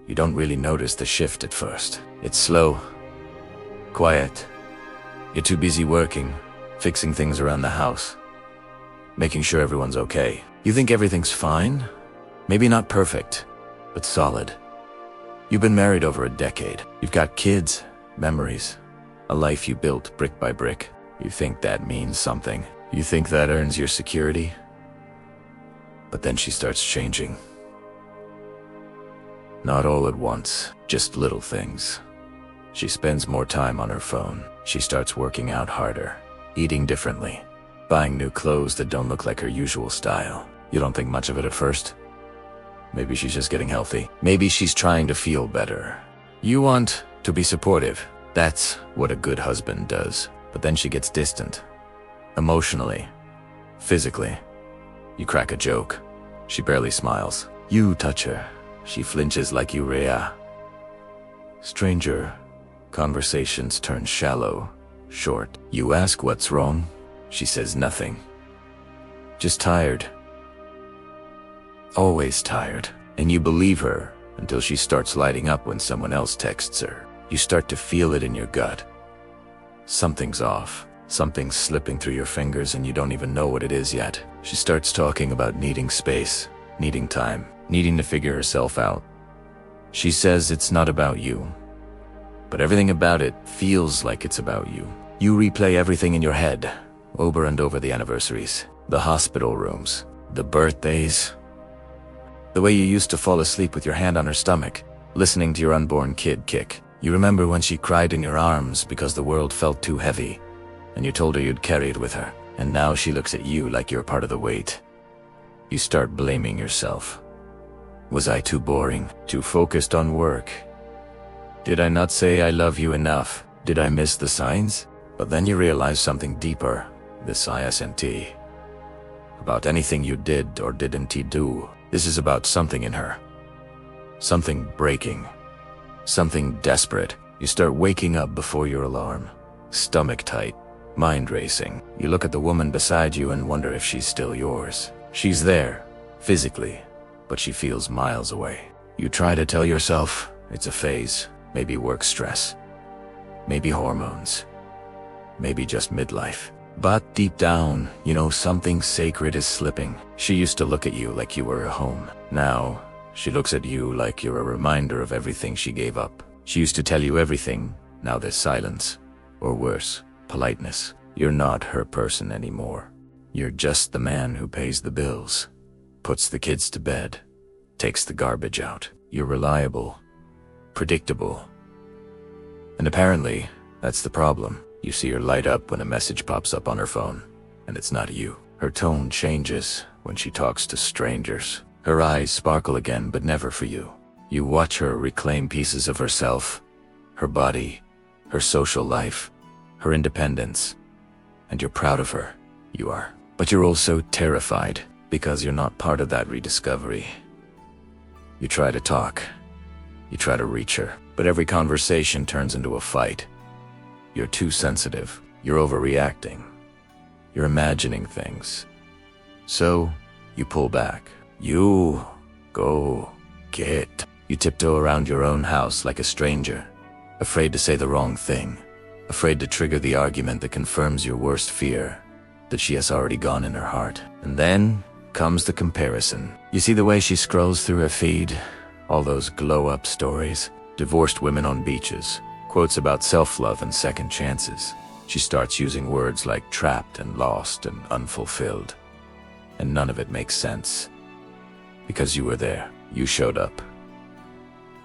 You don't really notice the shift at first. It's slow, quiet. You're too busy working, fixing things around the house, making sure everyone's okay. You think everything's fine? Maybe not perfect, but solid. You've been married over a decade. You've got kids, memories, a life you built brick by brick. You think that means something. You think that earns your security. But then she starts changing. Not all at once, just little things. She spends more time on her phone. She starts working out harder, eating differently, buying new clothes that don't look like her usual style. You don't think much of it at first. Maybe she's just getting healthy. Maybe she's trying to feel better. You want to be supportive. That's what a good husband does. But then she gets distant. Emotionally, physically. You crack a joke. She barely smiles. You touch her. She flinches like urea. Stranger conversations turn shallow, short. You ask what's wrong. She says nothing. Just tired. Always tired. And you believe her until she starts lighting up when someone else texts her. You start to feel it in your gut. Something's off. Something's slipping through your fingers and you don't even know what it is yet. She starts talking about needing space, needing time, needing to figure herself out. She says it's not about you, but everything about it feels like it's about you. You replay everything in your head, over and over: the anniversaries, the hospital rooms, the birthdays, the way you used to fall asleep with your hand on her stomach, listening to your unborn kid kick. You remember when she cried in your arms because the world felt too heavy, and you told her you'd carry it with her, and now she looks at you like you're part of the weight. You start blaming yourself. Was I too boring? Too focused on work? Did I not say I love you enough? Did I miss the signs? But then you realize something deeper, this ISNT. About anything you did or didn't do. This is about something in her. Something breaking. Something desperate. You start waking up before your alarm. Stomach tight. Mind racing. You look at the woman beside you and wonder if she's still yours. She's there, physically, but she feels miles away. You try to tell yourself it's a phase, maybe work stress, maybe hormones, maybe just midlife. But deep down, you know something sacred is slipping. She used to look at you like you were her home. Now, she looks at you like you're a reminder of everything she gave up. She used to tell you everything. Now there's silence, or worse, politeness. You're not her person anymore. You're just the man who pays the bills, puts the kids to bed, takes the garbage out. You're reliable, predictable. And apparently, that's the problem. You see her light up when a message pops up on her phone, and it's not you. Her tone changes when she talks to strangers. Her eyes sparkle again, but never for you. You watch her reclaim pieces of herself, her body, her social life, her independence, and you're proud of her. You are. But you're also terrified, because you're not part of that rediscovery. You try to talk. You try to reach her. But every conversation turns into a fight. You're too sensitive. You're overreacting. You're imagining things. So, you pull back. You go get. You tiptoe around your own house like a stranger, afraid to say the wrong thing, afraid to trigger the argument that confirms your worst fear, that she has already gone in her heart. And then comes the comparison. You see the way she scrolls through her feed, all those glow-up stories, divorced women on beaches, quotes about self-love and second chances. She starts using words like trapped and lost and unfulfilled. And none of it makes sense. Because you were there. You showed up.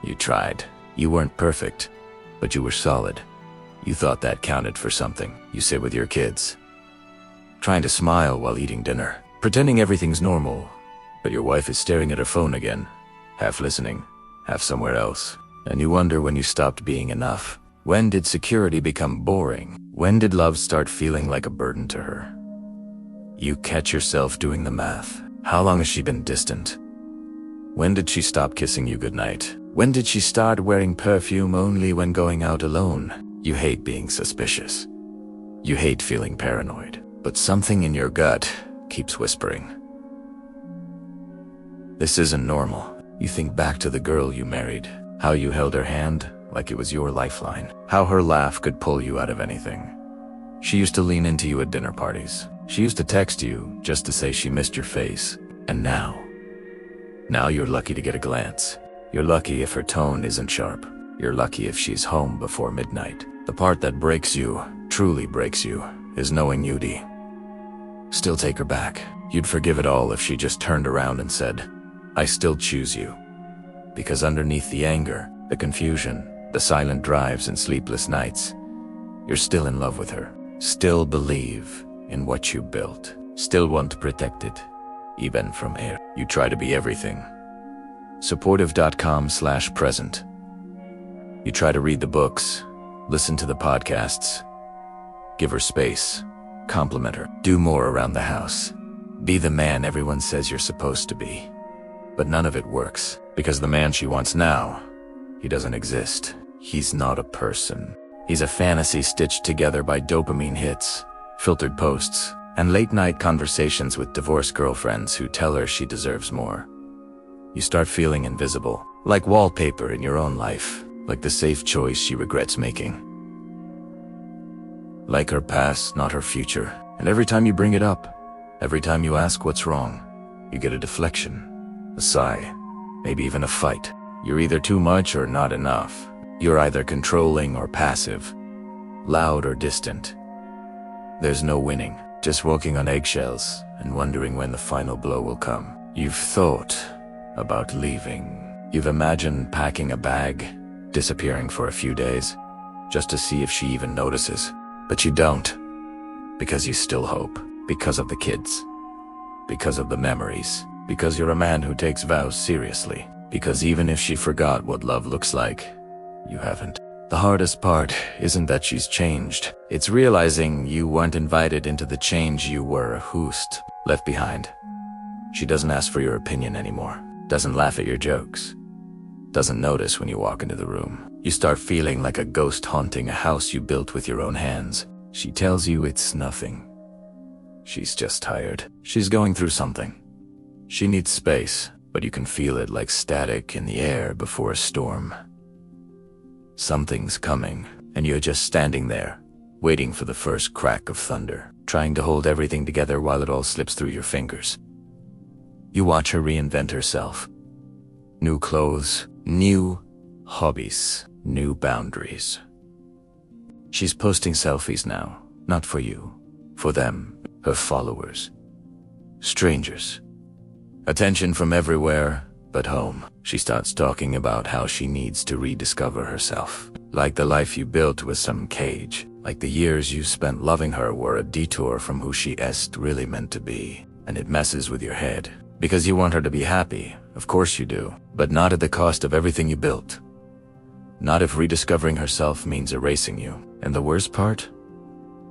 You tried. You weren't perfect, but you were solid. You thought that counted for something. You sit with your kids, trying to smile while eating dinner, pretending everything's normal, but your wife is staring at her phone again, half listening, half somewhere else. And you wonder when you stopped being enough. When did security become boring? When did love start feeling like a burden to her? You catch yourself doing the math. How long has she been distant? When did she stop kissing you goodnight? When did she start wearing perfume only when going out alone? You hate being suspicious. You hate feeling paranoid. But something in your gut keeps whispering. This isn't normal. You think back to the girl you married, How you held her hand like it was your lifeline. How her laugh could pull you out of anything. She used to lean into you at dinner parties. She used to text you just to say she missed your face. And now you're lucky to get a glance. You're lucky if her tone isn't sharp. You're lucky if she's home before midnight. The part that breaks you, truly breaks you, is knowing you'd still take her back. You'd forgive it all if she just turned around and said, "I still choose you." Because underneath the anger, the confusion, the silent drives and sleepless nights, you're still in love with her. Still believe in what you built. Still want to protect it, even from air. You try to be everything. Supportive.com/present. You try to read the books, listen to the podcasts, give her space, compliment her, do more around the house. Be the man everyone says you're supposed to be. But none of it works, because the man she wants now, he doesn't exist. He's not a person. He's a fantasy stitched together by dopamine hits, filtered posts, and late-night conversations with divorced girlfriends who tell her she deserves more. You start feeling invisible, like wallpaper in your own life, like the safe choice she regrets making. Like her past, not her future. And every time you bring it up, every time you ask what's wrong, you get a deflection, a sigh, maybe even a fight. You're either too much or not enough. You're either controlling or passive, loud or distant. There's no winning, just walking on eggshells and wondering when the final blow will come. You've thought about leaving. You've imagined packing a bag, disappearing for a few days, just to see if she even notices. But you don't, because you still hope, because of the kids, because of the memories, because you're a man who takes vows seriously, because even if she forgot what love looks like, you haven't. The hardest part isn't that she's changed. It's realizing you weren't invited into the change you were, a host, left behind. She doesn't ask for your opinion anymore, doesn't laugh at your jokes, doesn't notice when you walk into the room. You start feeling like a ghost haunting a house you built with your own hands. She tells you it's nothing. She's just tired. She's going through something. She needs space, but you can feel it like static in the air before a storm. Something's coming, and you're just standing there, waiting for the first crack of thunder, trying to hold everything together while it all slips through your fingers. You watch her reinvent herself. New clothes, new hobbies, new boundaries. She's posting selfies now, not for you, for them, her followers, strangers. Attention from everywhere but home. She starts talking about how she needs to rediscover herself. Like the life you built was some cage. Like the years you spent loving her were a detour from who she really meant to be. And it messes with your head. Because you want her to be happy, of course you do. But not at the cost of everything you built. Not if rediscovering herself means erasing you. And the worst part?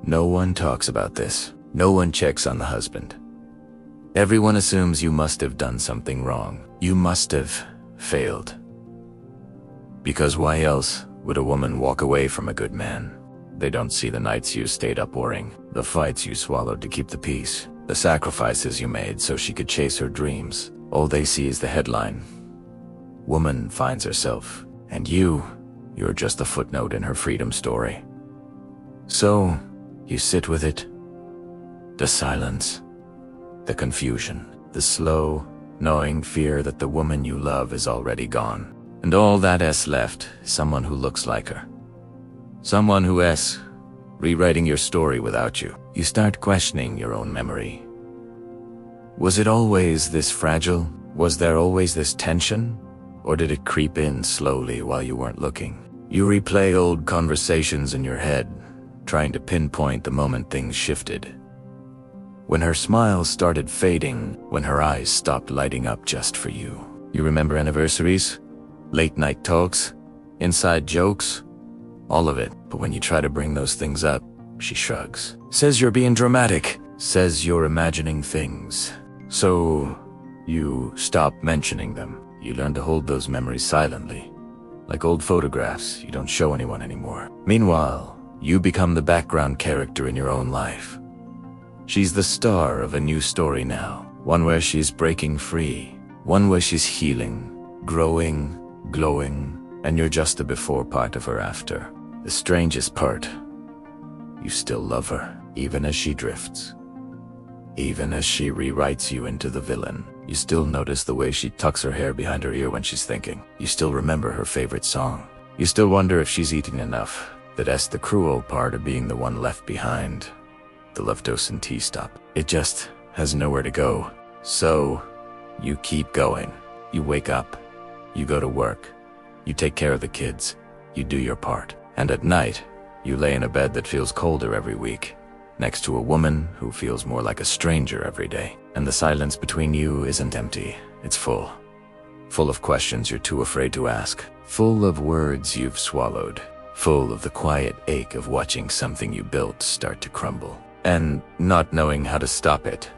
No one talks about this. No one checks on the husband. Everyone assumes you must have done something wrong. You must have failed. Because why else would a woman walk away from a good man? They don't see the nights you stayed up worrying, the fights you swallowed to keep the peace, the sacrifices you made so she could chase her dreams. All they see is the headline. Woman finds herself, and you're just a footnote in her freedom story. So, you sit with it. The silence. The confusion, the slow, gnawing fear that the woman you love is already gone. And all that is left is someone who looks like her. Someone who is rewriting your story without you. You start questioning your own memory. Was it always this fragile? Was there always this tension? Or did it creep in slowly while you weren't looking? You replay old conversations in your head, trying to pinpoint the moment things shifted. When her smile started fading, when her eyes stopped lighting up just for you. You remember anniversaries, late night talks, inside jokes, all of it. But when you try to bring those things up, she shrugs. Says you're being dramatic, says you're imagining things. So you stop mentioning them. You learn to hold those memories silently. Like old photographs you don't show anyone anymore. Meanwhile, you become the background character in your own life. She's the star of a new story now, one where she's breaking free, one where she's healing, growing, glowing, And you're just the before part of her after. The strangest part, you still love her, even as she drifts. Even as she rewrites you into the villain. You still notice the way she tucks her hair behind her ear when she's thinking. You still remember her favorite song. You still wonder if she's eating enough. That's the cruel part of being the one left behind. The Leftosin tea stop. It just has nowhere to go. So, you keep going. You wake up. You go to work. You take care of the kids. You do your part. And at night, you lay in a bed that feels colder every week, next to a woman who feels more like a stranger every day. And the silence between you isn't empty. It's full. Full of questions you're too afraid to ask. Full of words you've swallowed. Full of the quiet ache of watching something you built start to crumble. And not knowing how to stop it.